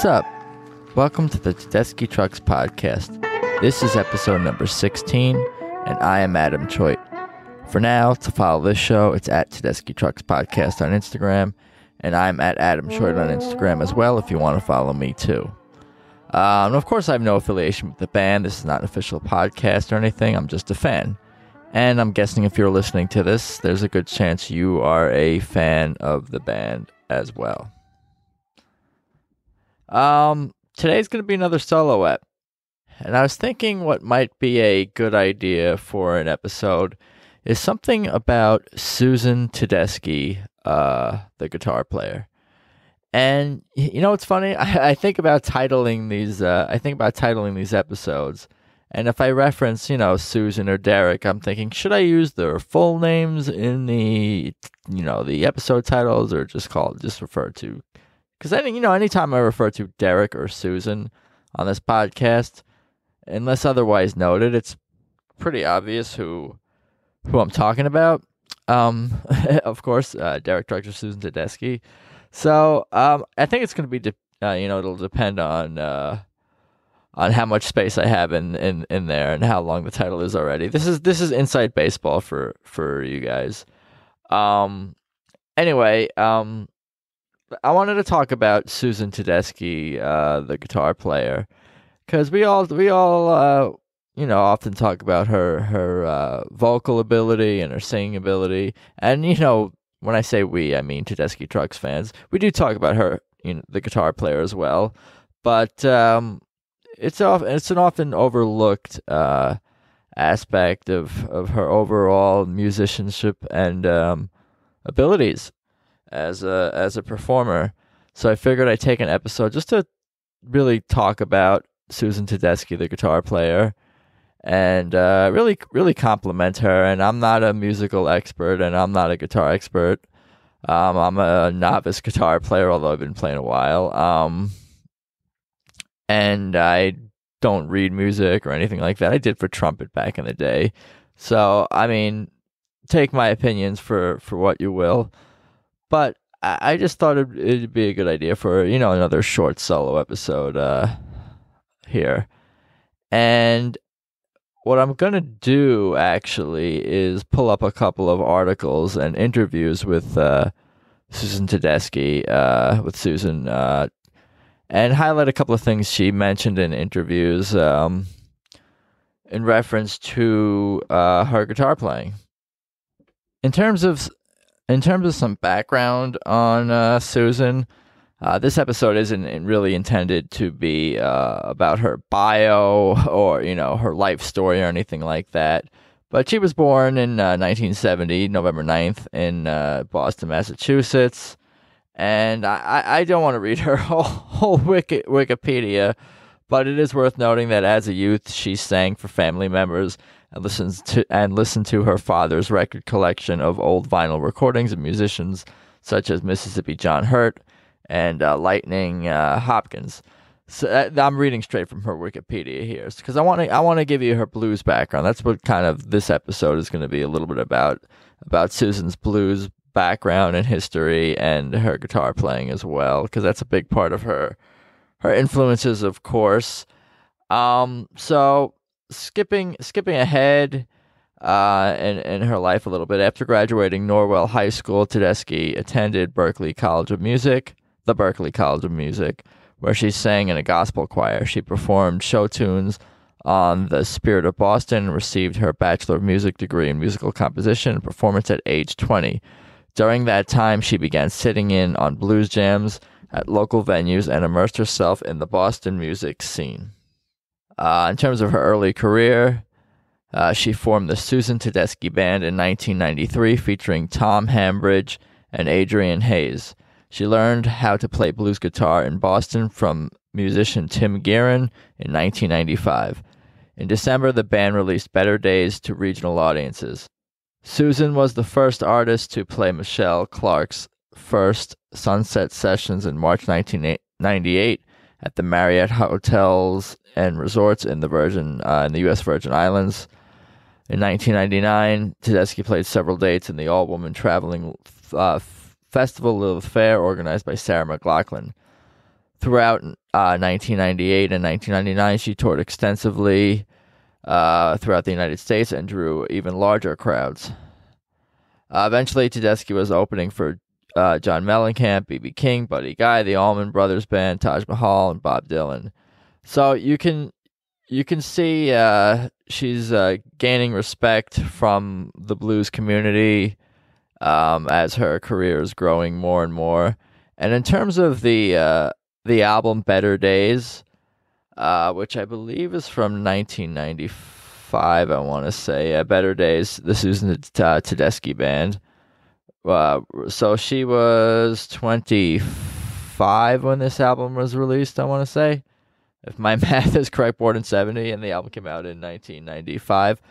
What's up? Welcome to the Tedeschi Trucks Podcast. This is episode number 16, and I am Adam Choit. For now, to follow this show, it's at Tedeschi Trucks Podcast on Instagram, and I'm at Adam Choit on Instagram as well if you want to follow me too. And of course, I have no affiliation with the band. This is not an official podcast or anything. I'm just a fan. And I'm guessing if you're listening to this, there's a good chance you are a fan of the band as well. Today's going to be another solo ep. And I was thinking what might be a good idea for an episode is something about Susan Tedeschi, the guitar player. And you know what's funny? I think about titling these. Episodes, and if I reference, Susan or Derek, I'm thinking, should I use their full names in the episode titles, or just refer to? Because anytime I refer to Derek or Susan on this podcast, unless otherwise noted, it's pretty obvious who I'm talking about. Of course, Derek Director Susan Tedeschi. So I think it's going to be, it'll depend on how much space I have in there and how long the title is already. This is inside baseball for you guys. Anyway, I wanted to talk about Susan Tedeschi, the guitar player, because we all often talk about her vocal ability and her singing ability, and when I say we, I mean Tedeschi Trucks fans. We do talk about her, the guitar player as well, but it's an often overlooked aspect of her overall musicianship and abilities as a performer. So I figured I'd take an episode just to really talk about Susan Tedeschi, the guitar player, and really compliment her. And I'm not a musical expert, and I'm not a guitar expert. I'm a novice guitar player, although I've been playing a while. And I don't read music or anything like that. I did for trumpet back in the day. So, take my opinions for what you will. But I just thought it'd be a good idea for, another short solo episode here. And what I'm going to do, actually, is pull up a couple of articles and interviews with Susan Tedeschi, and highlight a couple of things she mentioned in interviews in reference to her guitar playing. In terms of some background on Susan, this episode isn't really intended to be about her bio or her life story or anything like that. But she was born in 1970, November 9th, in Boston, Massachusetts. And I don't want to read her whole Wikipedia, but it is worth noting that as a youth, she sang for family members and listened to her father's record collection of old vinyl recordings of musicians such as Mississippi John Hurt and Lightning Hopkins. So I'm reading straight from her Wikipedia here because I want to give you her blues background. That's what kind of this episode is going to be a little bit about Susan's blues background and history and her guitar playing as well, because that's a big part of her influences, of course. So skipping ahead in her life a little bit, after graduating Norwell High School, Tedeschi attended the Berklee College of Music, where she sang in a gospel choir. She performed show tunes on the Spirit of Boston and received her Bachelor of Music degree in musical composition and performance at age 20. During that time, she began sitting in on blues jams at local venues and immersed herself in the Boston music scene. In terms of her early career, she formed the Susan Tedeschi Band in 1993, featuring Tom Hambridge and Adrian Hayes. She learned how to play blues guitar in Boston from musician Tim Guerin in 1995. In December, the band released Better Days to regional audiences. Susan was the first artist to play Michelle Clarke's first Sunset Sessions in March 1998 at the Marriott Hotels and Resorts in the U.S. Virgin Islands. In 1999, Tedeschi played several dates in the all-woman traveling Festival Lilith Fair organized by Sarah McLachlan. throughout 1998 and 1999, she toured extensively throughout the United States and drew even larger crowds. Eventually, Tedeschi was opening for John Mellencamp, B.B. King, Buddy Guy, the Allman Brothers Band, Taj Mahal, and Bob Dylan. So you can see she's gaining respect from the blues community as her career is growing more and more. And in terms of the album Better Days, which I believe is from 1995, I want to say, Better Days, the Susan Tedeschi Band. So she was 25 when this album was released, I want to say. If my math is correct, born in 70, and the album came out in 1995.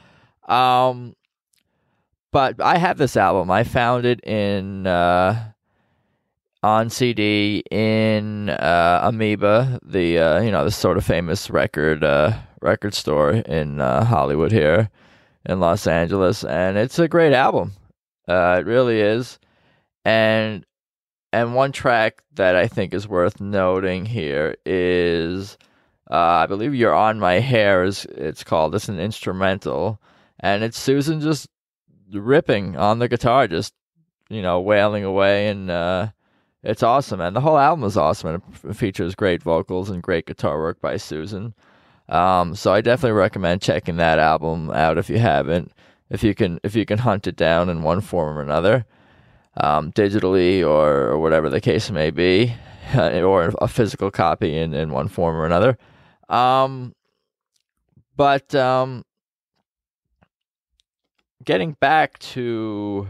But I have this album. I found it on CD in Amoeba, the sort of famous record store in Hollywood here in Los Angeles, and it's a great album. It really is, and one track that I think is worth noting here is I believe "You're on My Hair" it's called. It's an instrumental, and it's Susan just ripping on the guitar, just wailing away, and it's awesome. And the whole album is awesome, and it features great vocals and great guitar work by Susan. So I definitely recommend checking that album out if you haven't. If you can hunt it down in one form or another, digitally or whatever the case may be, or a physical copy in one form or another. But getting back to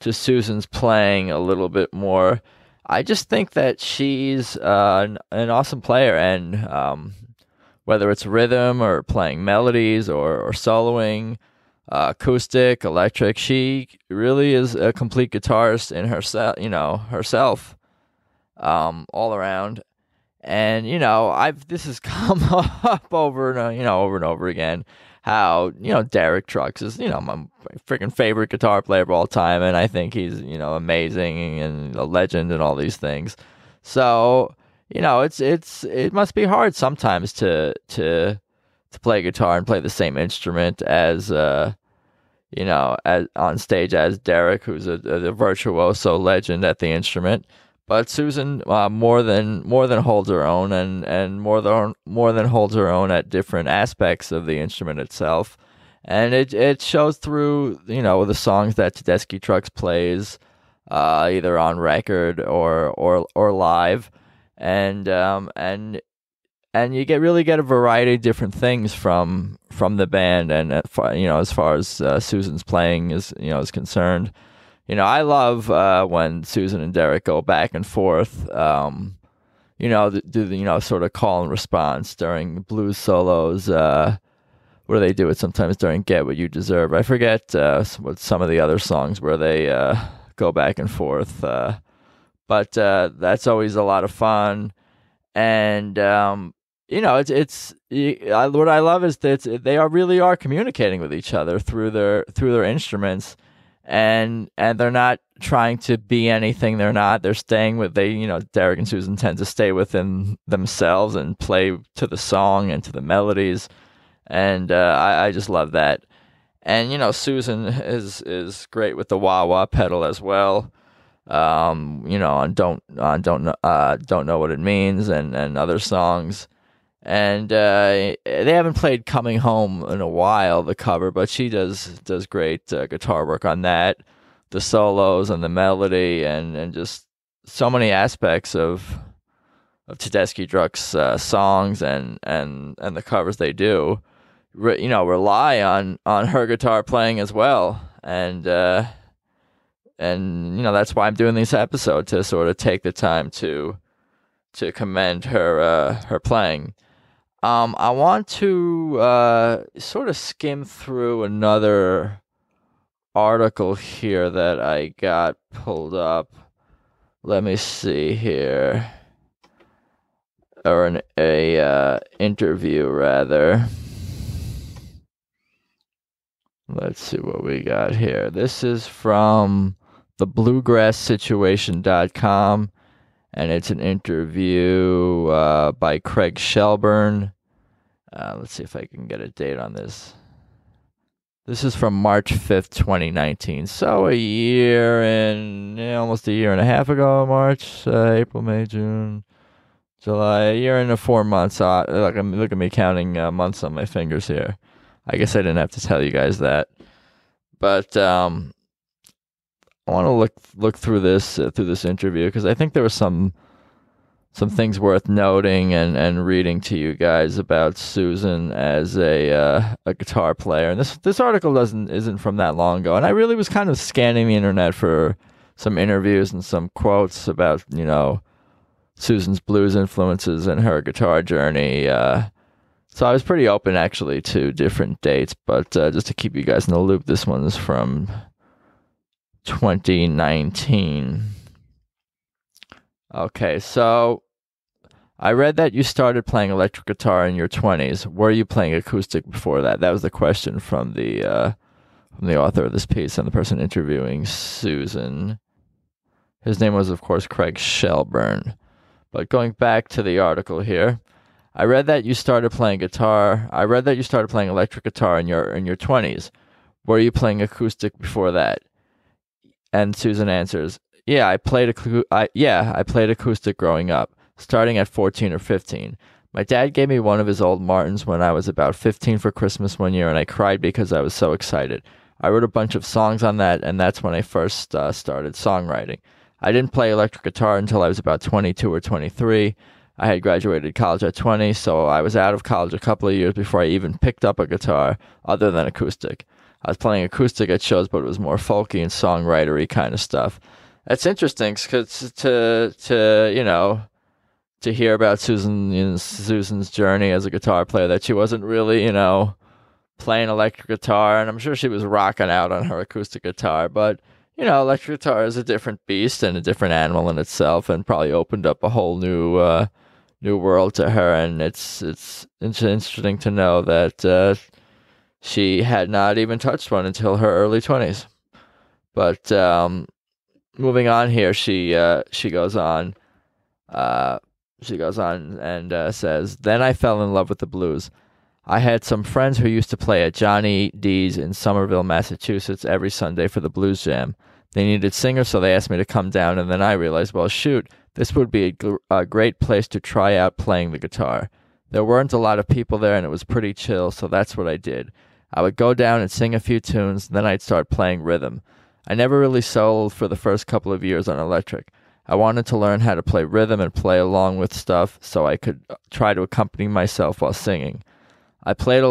Susan's playing a little bit more, I just think that she's an awesome player, and whether it's rhythm or playing melodies or soloing, acoustic, electric, she really is a complete guitarist in herself, all around. And this has come up over and over again, how Derek Trucks is my freaking favorite guitar player of all time, and I think he's amazing and a legend and all these things. So it must be hard sometimes to play guitar and play the same instrument as as on stage as Derek, who's a virtuoso legend at the instrument. But Susan more than holds her own, and more than holds her own at different aspects of the instrument itself, and it shows through the songs that Tedeschi Trucks plays, either on record or live, and you really get a variety of different things from the band, and as far as Susan's playing is concerned. I love when Susan and Derek go back and forth, do the sort of call and response during blues solos, where they do it sometimes during Get What You Deserve. I forget what some of the other songs where they go back and forth, but that's always a lot of fun. And it's what I love is that they really are communicating with each other through their instruments. And they're not trying to be anything they're not. They're staying with Derek and Susan tend to stay within themselves and play to the song and to the melodies, and I just love that. And Susan is great with the wah wah pedal as well. On don't know what it means, and other songs. And they haven't played "Coming Home" in a while, the cover, but she does great guitar work on that, the solos and the melody, and just so many aspects of Tedeschi Trucks songs and the covers they do, rely on her guitar playing as well, and that's why I'm doing this episode, to sort of take the time to commend her playing. I want to sort of skim through another article here that I got pulled up. Let me see here. Or an interview, rather. Let's see what we got here. This is from the bluegrasssituation.com. and it's an interview by Craig Shelburne. Let's see if I can get a date on this. This is from March 5th, 2019. So almost a year and a half ago, March, April, May, June, July, a year and 4 months. Look at me counting months on my fingers here. I guess I didn't have to tell you guys that. But I want to look through this interview because I think there were some things worth noting and reading to you guys about Susan as a guitar player. And this article isn't from that long ago. And I really was kind of scanning the internet for some interviews and some quotes about, Susan's blues influences and her guitar journey. So I was pretty open actually to different dates, but just to keep you guys in the loop, this one's from 2019. Okay, so I read that you started playing electric guitar in your 20s. Were you playing acoustic before that? That was the question from the author of this piece and the person interviewing Susan. His name was, of course, Craig Shelburne. But going back to the article here, I read that you started playing electric guitar in your 20s. Were you playing acoustic before that? And Susan answers, "Yeah, I played acoustic growing up, starting at 14 or 15. My dad gave me one of his old Martins when I was about 15 for Christmas one year, and I cried because I was so excited. I wrote a bunch of songs on that, and that's when I first started songwriting. I didn't play electric guitar until I was about 22 or 23. I had graduated college at 20, so I was out of college a couple of years before I even picked up a guitar other than acoustic. I was playing acoustic at shows, but it was more folky and songwritery kind of stuff." That's interesting because to hear about Susan's journey as a guitar player, that she wasn't really, playing electric guitar, and I'm sure she was rocking out on her acoustic guitar, but electric guitar is a different beast and a different animal in itself, and probably opened up a whole new world to her. And it's interesting to know that she had not even touched one until her early 20s. But moving on here, she goes on. She goes on and says, "Then I fell in love with the blues. I had some friends who used to play at Johnny D's in Somerville, Massachusetts every Sunday for the blues jam. They needed singers, so they asked me to come down, and then I realized, well, shoot, this would be a great place to try out playing the guitar. There weren't a lot of people there, and it was pretty chill, so that's what I did. I would go down and sing a few tunes, then I'd start playing rhythm. I never really soloed for the first couple of years on electric. I wanted to learn how to play rhythm and play along with stuff so I could try to accompany myself while singing. I played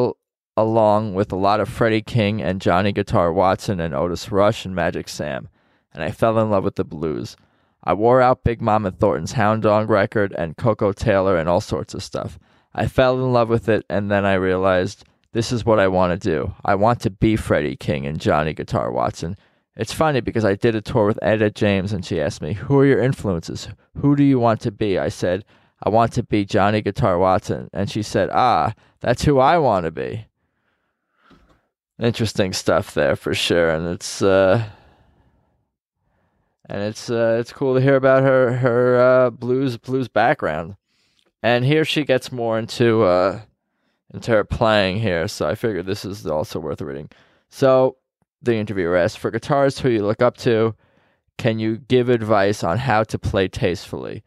along with a lot of Freddie King and Johnny Guitar Watson and Otis Rush and Magic Sam, and I fell in love with the blues. I wore out Big Mama Thornton's Hound Dog record and Coco Taylor and all sorts of stuff. I fell in love with it, and then I realized this is what I want to do. I want to be Freddie King and Johnny Guitar Watson. It's funny because I did a tour with Etta James, and she asked me, 'Who are your influences? Who do you want to be?' I said, 'I want to be Johnny Guitar Watson.' And she said, 'Ah, that's who I want to be.'" Interesting stuff there for sure, and it's cool to hear about her blues background. And here she gets more into her playing here, so I figured this is also worth reading. So the interviewer asked, "For guitarists who you look up to, can you give advice on how to play tastefully?"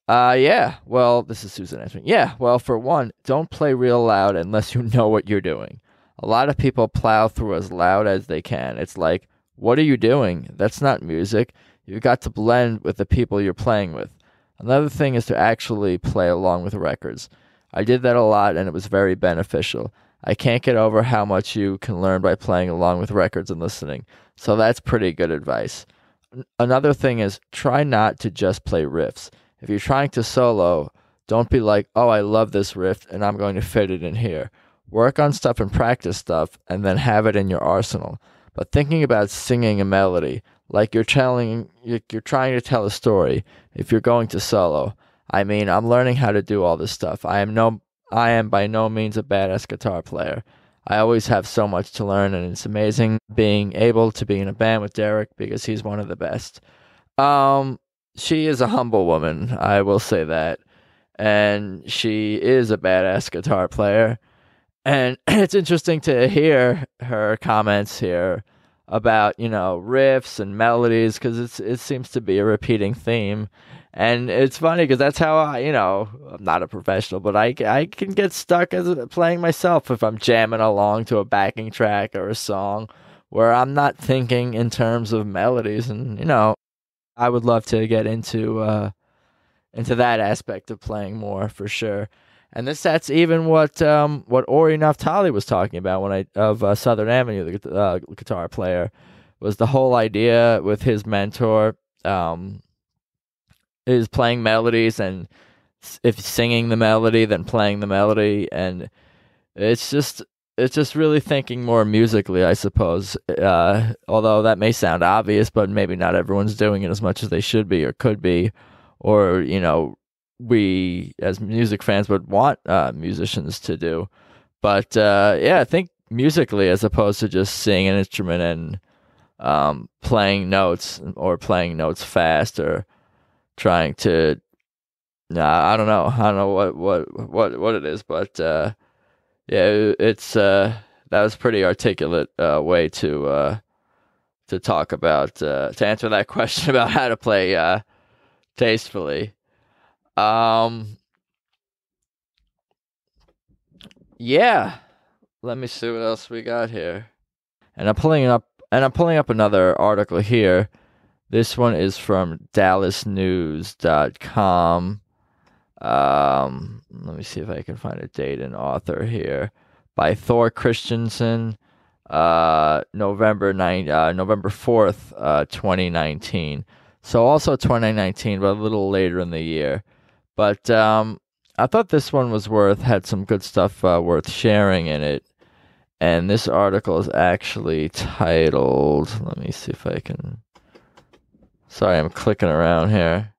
Yeah. Well, this is Susan answering. "Yeah. Well, for one, don't play real loud unless you know what you're doing. A lot of people plow through as loud as they can. It's like, what are you doing? That's not music. You've got to blend with the people you're playing with. Another thing is to actually play along with records. I did that a lot, and it was very beneficial. I can't get over how much you can learn by playing along with records and listening. So that's pretty good advice. Another thing is try not to just play riffs. If you're trying to solo, don't be like, 'Oh, I love this riff, and I'm going to fit it in here.' Work on stuff and practice stuff, and then have it in your arsenal. But thinking about singing a melody, like you're trying to tell a story, if you're going to solo. I mean, I'm learning how to do all this stuff. I am by no means a badass guitar player. I always have so much to learn, and it's amazing being able to be in a band with Derek because he's one of the best." she is a humble woman, I will say that. And she is a badass guitar player. And it's interesting to hear her comments here about, riffs and melodies, because it seems to be a repeating theme. And it's funny because that's how I'm not a professional, but I can get stuck playing myself if I'm jamming along to a backing track or a song where I'm not thinking in terms of melodies. And, I would love to get into that aspect of playing more for sure. And that's even what Ori Naftali was talking about of Southern Avenue, the guitar player, was the whole idea with his mentor is playing melodies, and if singing the melody, then playing the melody, and it's just really thinking more musically, I suppose. Although that may sound obvious, but maybe not everyone's doing it as much as they should be or could be, or we as music fans would want musicians to do. But I think musically, as opposed to just singing an instrument and playing notes, or playing notes fast, or trying to I don't know what it is, but it's that was pretty articulate way to talk about to answer that question about how to play tastefully. Yeah, let me see what else we got here. And I'm pulling up another article here. This one is from dallasnews.com. Let me see if I can find a date and author here. By Thor Christensen, November 4th, 2019. So also 2019, but a little later in the year. But I thought this one had some good stuff worth sharing in it. And this article is actually titled, let me see if I can, sorry, I'm clicking around here.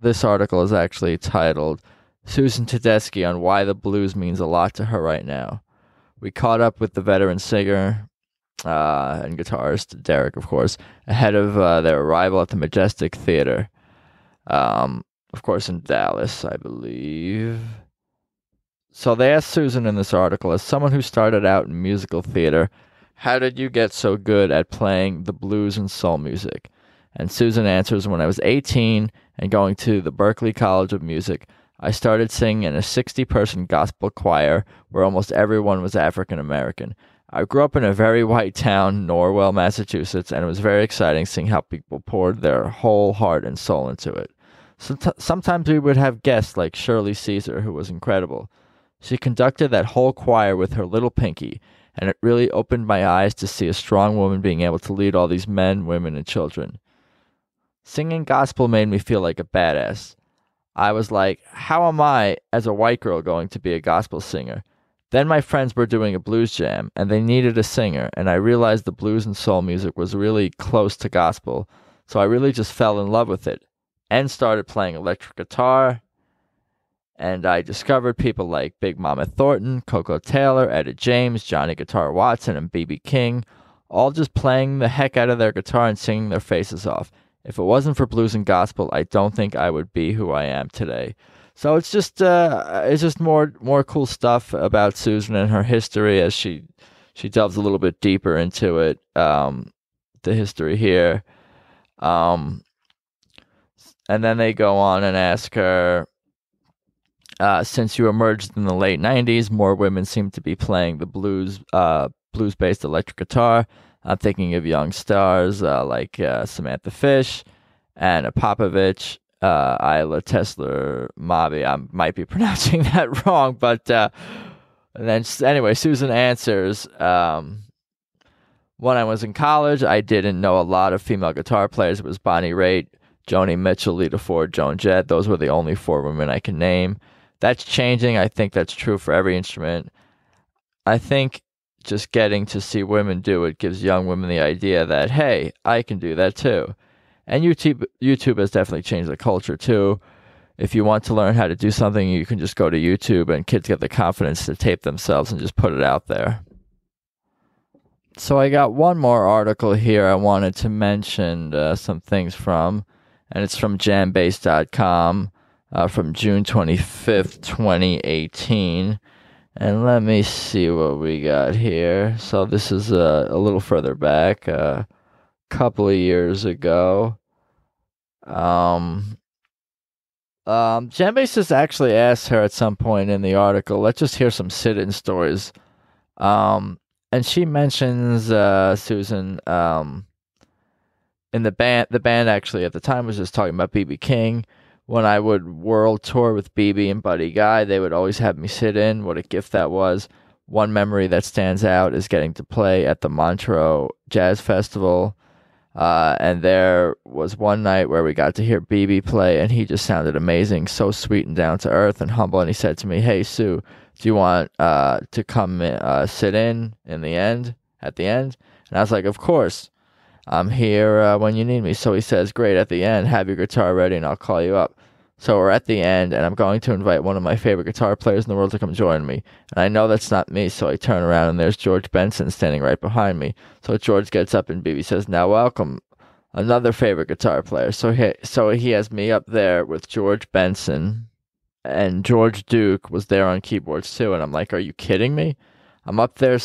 This article is actually titled, Susan Tedeschi on Why the Blues Means a Lot to Her Right Now. We caught up with the veteran singer and guitarist, Derek, of course, ahead of their arrival at the Majestic Theater. Of course, in Dallas, I believe. So they asked Susan in this article, as someone who started out in musical theater, how did you get so good at playing the blues and soul music? And Susan answers, when I was 18 and going to the Berklee College of Music, I started singing in a 60-person gospel choir where almost everyone was African American. I grew up in a very white town, Norwell, Massachusetts, and it was very exciting seeing how people poured their whole heart and soul into it. Sometimes we would have guests like Shirley Caesar, who was incredible. She conducted that whole choir with her little pinky, and it really opened my eyes to see a strong woman being able to lead all these men, women, and children. Singing gospel made me feel like a badass. I was like, how am I, as a white girl, going to be a gospel singer? Then my friends were doing a blues jam, and they needed a singer, and I realized the blues and soul music was really close to gospel, so I really just fell in love with it, and started playing electric guitar, and I discovered people like Big Mama Thornton, Coco Taylor, Etta James, Johnny Guitar Watson, and B.B. King, all just playing the heck out of their guitar and singing their faces off. If it wasn't for blues and gospel, I don't think I would be who I am today. So it's just more cool stuff about Susan and her history as she delves a little bit deeper into it. The history here, and then they go on and ask her, since you emerged in the late '90s, more women seem to be playing the blues-based electric guitar. I'm thinking of young stars like Samantha Fish, Anna Popovich, Isla Tesler Mabi. I might be pronouncing that wrong, but and then anyway, Susan answers, when I was in college, I didn't know a lot of female guitar players. It was Bonnie Raitt, Joni Mitchell, Lita Ford, Joan Jett. Those were the only 4 women I can name. That's changing. I think that's true for every instrument. I think just getting to see women do it gives young women the idea that, hey, I can do that too. And YouTube has definitely changed the culture too. If you want to learn how to do something, you can just go to YouTube, and kids get the confidence to tape themselves and just put it out there. So I got one more article here I wanted to mention some things from, and it's from jambase.com from June 25th, 2018. And let me see what we got here. So this is a little further back, a couple of years ago. Jambase just actually asked her at some point in the article, let's just hear some sit-in stories. And she mentions Susan in the band actually at the time was just talking about B.B. King. When I would world tour with BB and Buddy Guy, they would always have me sit in. What a gift that was. One memory that stands out is getting to play at the Montreux Jazz Festival. And there was one night where we got to hear BB play, and he just sounded amazing, so sweet and down to earth and humble. And he said to me, "Hey, Sue, do you want to come sit in at the end?" And I was like, "Of course. I'm here when you need me." So he says, "Great, at the end, have your guitar ready and I'll call you up." So we're at the end, and I'm going to invite one of my favorite guitar players in the world to come join me. And I know that's not me, so I turn around, and there's George Benson standing right behind me. So George gets up, and BB says, "Now welcome another favorite guitar player." So he has me up there with George Benson, and George Duke was there on keyboards too. And I'm like, are you kidding me? I'm up there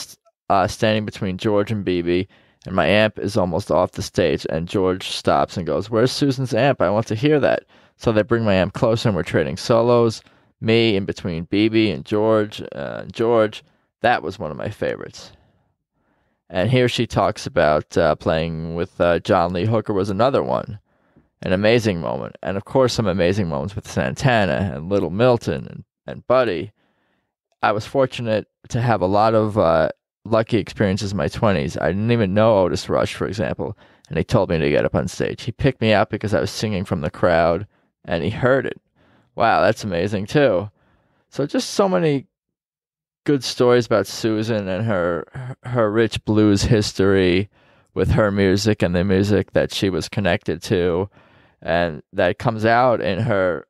standing between George and BB, and my amp is almost off the stage, and George stops and goes, "Where's Susan's amp? I want to hear that." So they bring my amp closer, and we're trading solos, me in between BB and George. That was one of my favorites. And here she talks about playing with John Lee Hooker was another one, an amazing moment. And of course, some amazing moments with Santana and Little Milton and Buddy. I was fortunate to have a lot of lucky experiences in my 20s. I didn't even know Otis Rush, for example, and he told me to get up on stage. He picked me up because I was singing from the crowd, and he heard it. Wow, that's amazing too. So just so many good stories about Susan and her rich blues history with her music and the music that she was connected to, and that comes out in her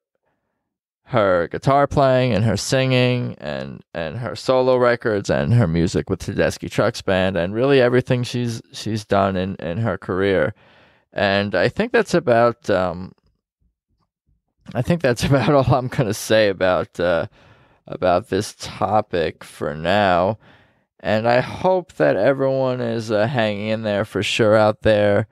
guitar playing and her singing and her solo records and her music with Tedeschi Trucks Band and really everything she's done in her career. And I think that's about all I'm going to say about this topic for now. And I hope that everyone is hanging in there for sure out there.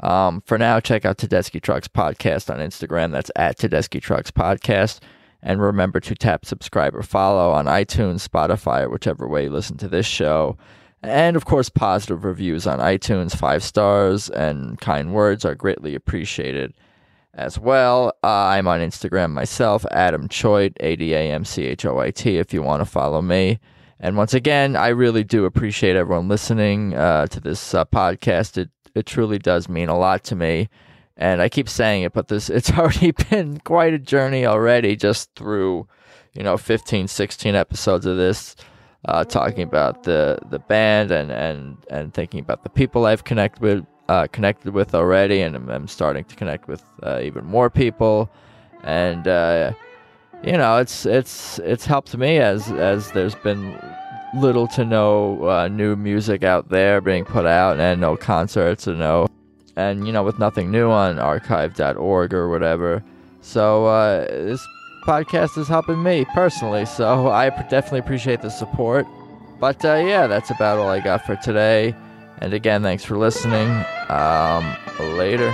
For now, check out Tedeschi Trucks Podcast on Instagram. That's at Tedeschi Trucks Podcast. And remember to tap subscribe or follow on iTunes, Spotify, or whichever way you listen to this show. And, of course, positive reviews on iTunes, 5 stars, and kind words are greatly appreciated as well. I'm on Instagram myself, Adam Choit, ADAMCHOIT, if you want to follow me. And once again, I really do appreciate everyone listening to this podcast. It truly does mean a lot to me. And I keep saying it, but it's already been quite a journey already, just through 15, 16 episodes of this, talking about the band and thinking about the people I've connected with already, and I'm starting to connect with even more people. And it's helped me as there's been little to no new music out there being put out, and no concerts and with nothing new on archive.org or whatever. So this podcast is helping me personally, so I definitely appreciate the support. But that's about all I got for today. And again, thanks for listening. Later.